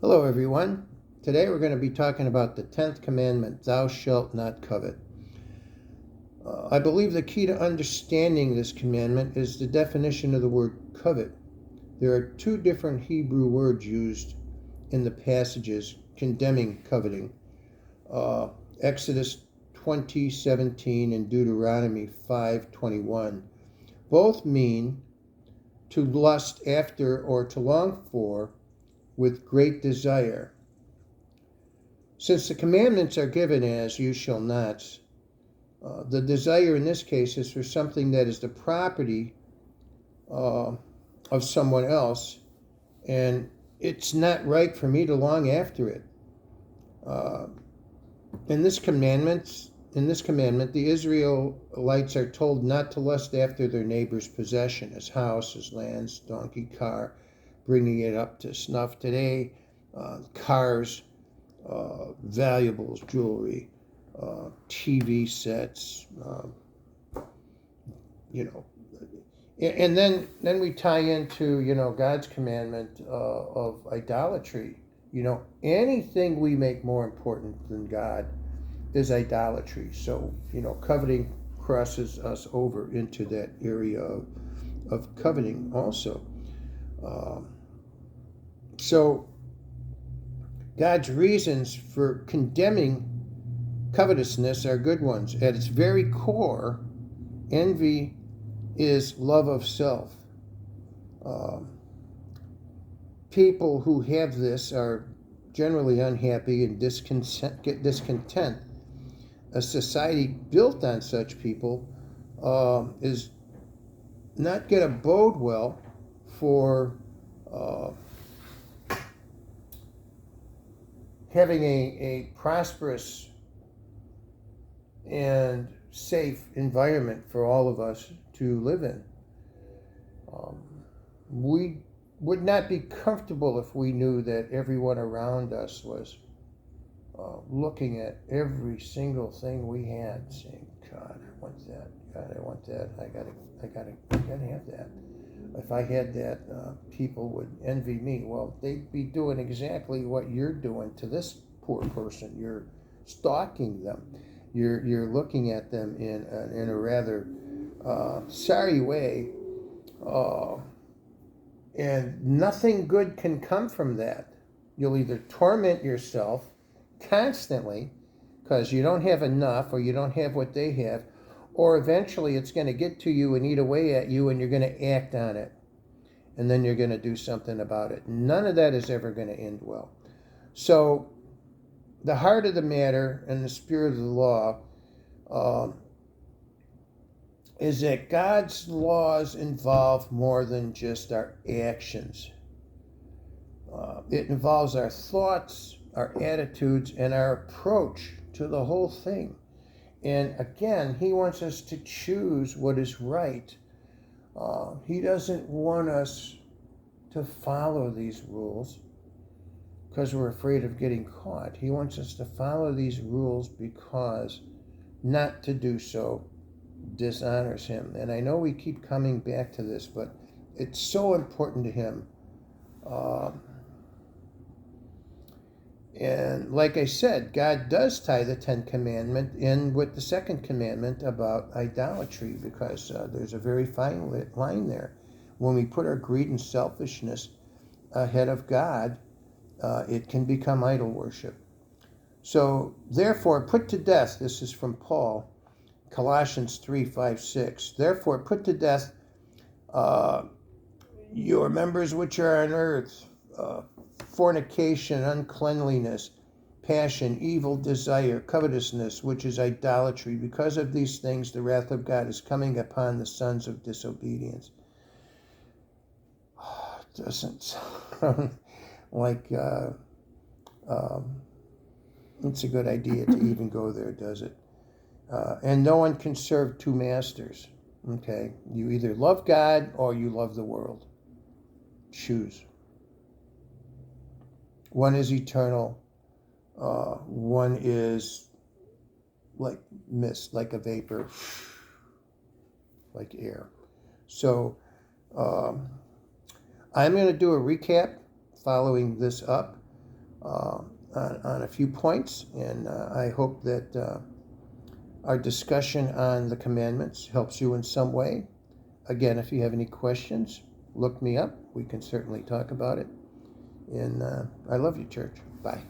Hello, everyone. Today we're going to be talking about the 10th commandment, thou shalt not covet. I believe the key to understanding this commandment is the definition of the word covet. There are two different Hebrew words used in the passages condemning coveting. Exodus 20:17 and Deuteronomy 5:21. Both mean to lust after or to long for with great desire. Since the commandments are given as you shall not, the desire in this case is for something that is the property of someone else, and it's not right for me to long after it. In this commandment, the Israelites are told not to lust after their neighbor's possession, his house, his lands, donkey, car, bringing it up to snuff today, cars, valuables, jewelry, TV sets, and then we tie into God's commandment of idolatry. Anything we make more important than God is idolatry. So coveting crosses us over into that area of coveting also. So God's reasons for condemning covetousness are good ones. At its very core, envy is love of self. People who have this are generally unhappy and get discontent. A society built on such people is not going to bode well for having a prosperous and safe environment for all of us to live in. We would not be comfortable if we knew that everyone around us was looking at every single thing we had, saying, "God, I want that. God, I want that. I gotta have that. If I had that, people would envy me." Well, they'd be doing exactly what you're doing to this poor person. You're stalking them. You're looking at them in a rather sorry way, and nothing good can come from that. You'll either torment yourself constantly because you don't have enough or you don't have what they have, or eventually it's going to get to you and eat away at you and you're going to act on it, and then you're going to do something about it. None of that is ever going to end well. So the heart of the matter and the spirit of the law is that God's laws involve more than just our actions. It involves our thoughts, our attitudes, and our approach to the whole thing. And again, he wants us to choose what is right. He doesn't want us to follow these rules because we're afraid of getting caught. He wants us to follow these rules because not to do so dishonors him. And I know we keep coming back to this, but it's so important to him. And like I said, God does tie the 10th commandment in with the second commandment about idolatry, because there's a very fine line there. When we put our greed and selfishness ahead of God, it can become idol worship. So therefore, put to death, this is from Paul, Colossians 3:5-6. Therefore, put to death your members which are on earth, fornication, uncleanliness, passion, evil desire, covetousness, which is idolatry. Because of these things, the wrath of God is coming upon the sons of disobedience. It doesn't sound like it's a good idea to even go there, does it? And no one can serve two masters. Okay, you either love God or you love the world. Choose. One is eternal. One is like mist, like a vapor, like air. So I'm going to do a recap following this up. on a few points, and I hope that our discussion on the commandments helps you in some way. Again, if you have any questions, look me up. We can certainly talk about it. And I love you, church. Bye.